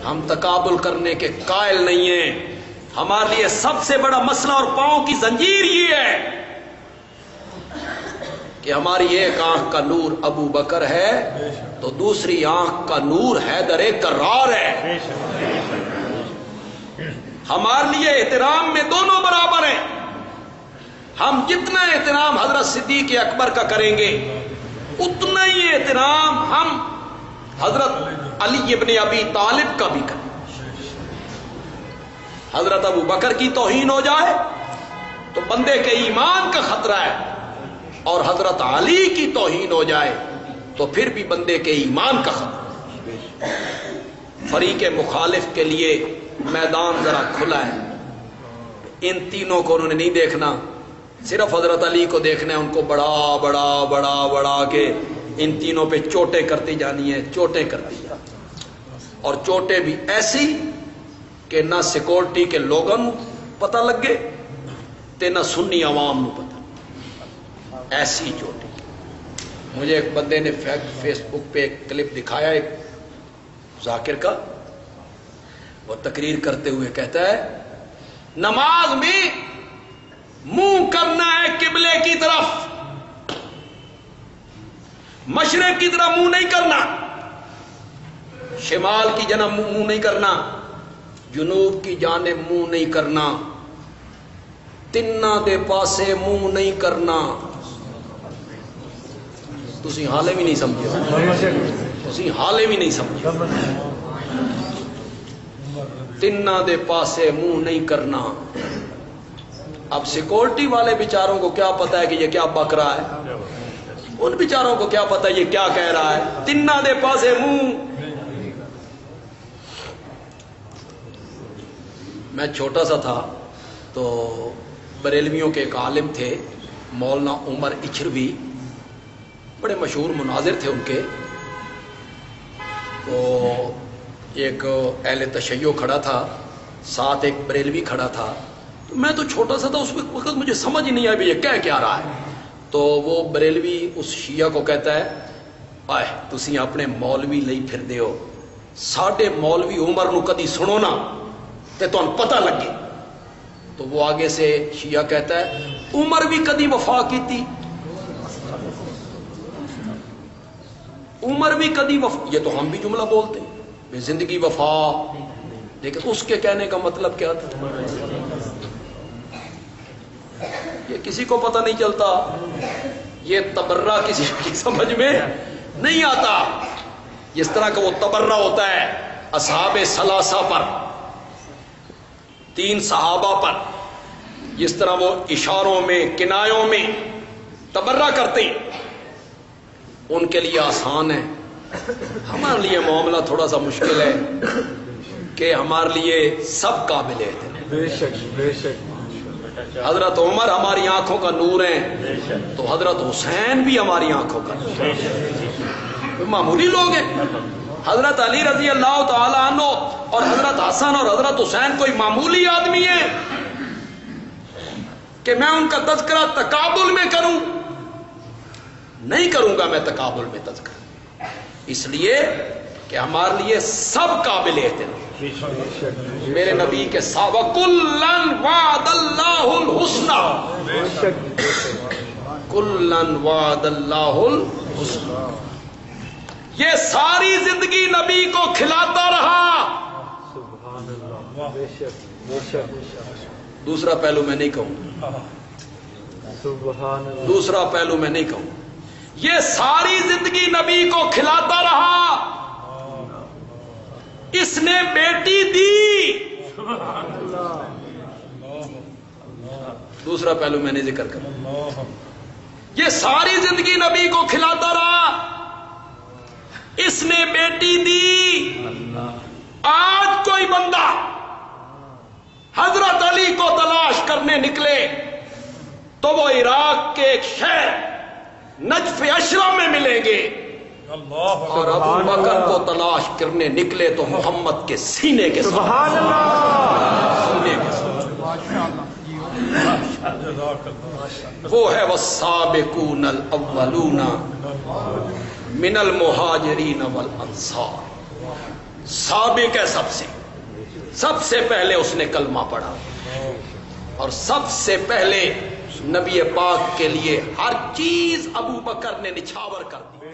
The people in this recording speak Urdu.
ہم تقابل کرنے کے قائل نہیں ہیں. ہمارے لیے سب سے بڑا مسئلہ اور پاؤں کی زنجیر یہ ہے کہ ہماری ایک آنکھ کا نور ابو بکر ہے تو دوسری آنکھ کا نور حیدر کرار ہے. ہمارے لیے احترام میں دونوں برابر ہیں. ہم جتنا احترام حضرت صدیق اکبر کا کریں گے اتنا ہی احترام ہم حضرت علی ابن ابی طالب کا بھی کریں. حضرت ابو بکر کی توہین ہو جائے تو بندے کے ایمان کا خطرہ ہے، اور حضرت علی کی توہین ہو جائے تو پھر بھی بندے کے ایمان کا خطرہ. فریق مخالف کے لیے میدان ذرا کھلا ہے. ان تینوں کو انہوں نے نہیں دیکھنا، صرف حضرت علی کو دیکھنا ہے. ان کو بڑا بڑا بڑا بڑا کے ان تینوں پہ چوٹیں کرتی جانی ہیں، چوٹیں کرتی جانی، اور چوٹیں بھی ایسی کہ نہ سیکورٹی کے لوگوں پتہ لگے تے نہ سنی عوام کو پتہ. ایسی چوٹی. مجھے ایک بندے نے فیس بک پہ ایک کلپ دکھایا ایک ذاکر کا. وہ تقریر کرتے ہوئے کہتا ہے نماز میں منہ کرنا ہے قبلے کی طرف، مشرق کی طرف منہ نہیں کرنا، شمال کی جانب منہ نہیں کرنا، جنوب کی جانب منہ نہیں کرنا، تنہ دے پاسے منہ نہیں کرنا. تسی حالے بھی نہیں سمجھے، تسی حالے بھی نہیں سمجھے. تنہ دے پاسے منہ نہیں کرنا. اب سیکورٹی والے بیچاروں کو کیا پتا ہے کہ یہ کیا بک رہا ہے؟ ان بیچاروں کو کیا پتا ہے یہ کیا کہہ رہا ہے؟ تنہ دے پاسے منہ. میں چھوٹا سا تھا تو بریلویوں کے ایک عالم تھے مولانا عمر اچھروی، بڑے مشہور مناظر تھے ان کے. تو ایک اہل تشیع کھڑا تھا، ساتھ ایک بریلوی کھڑا تھا. تو میں تو چھوٹا سا تھا اس وقت مجھے سمجھ نہیں آیا یہ کیا رہا ہے. تو وہ بریلوی اس شیعہ کو کہتا ہے آئے تسی اپنے مولوی لئی پھر دیو، ساڈے مولوی عمر نو کدی سنو نا تے تانوں پتہ لگے. تو وہ آگے سے شیعہ کہتا ہے عمر بھی کدی وفا کیتی، عمر بھی کدی وفا. یہ تو ہم بھی جملہ بولتے ہیں بے زندگی وفا، لیکن اس کے کہنے کا مطلب کیا تھا یہ کسی کو پتہ نہیں چلتا. یہ تبرہ کسی کی سمجھ میں نہیں آتا. جس طرح کا وہ تبرہ ہوتا ہے اصحاب ثلاثہ پر، 3 صحابہ پر، جس طرح وہ اشاروں میں کنایوں میں تبرہ کرتے ہیں ان کے لیے آسان ہے. ہمارے لیے معاملہ تھوڑا سا مشکل ہے کہ ہمارے لیے سب قابل ہے. بے شک بے شک. حضرت عمر ہماری آنکھوں کا نور ہیں تو حضرت حسین بھی ہماری آنکھوں کا نور ہیں. معمولی لوگ ہیں. حضرت علی رضی اللہ تعالی عنہ اور حضرت حسن اور حضرت حسین کوئی معمولی آدمی ہے کہ میں ان کا تذکرہ تقابل میں کروں؟ نہیں کروں گا میں تقابل میں تذکرہ، اس لیے کہ ہمارے لیے سب قابل احترام. میرے نبی کے وَكُلًّا وَعَدَ اللَّهُ الْحُسْنَى، كُلًّا وَعَدَ اللَّهُ الْحُسْنَى. یہ ساری زندگی نبی کو کھلاتا رہا. دوسرا پہلو میں نہیں کہوں، دوسرا پہلو میں نہیں کہوں. یہ ساری زندگی نبی کو کھلاتا رہا. اس نے بیٹی دی. دوسرا پہلو میں نے ذکر کرا. یہ ساری زندگی نبی کو کھلاتا رہا، اس نے بیٹی دی. آج کوئی بندہ حضرت علی کو تلاش کرنے نکلے تو وہ عراق کے ایک شہر نجف اشرف میں ملیں گے، اور ابو بکر کو تلاش کرنے نکلے تو محمد کے سینے کے سبحان وہ ہے والسابقون الاولون من المہاجرین والانصار سابق ہے سب سے پہلے اس نے کلمہ پڑھا اور سب سے پہلے نبی پاک کے لیے ہر چیز ابو بکر نے نچھاور کر دی.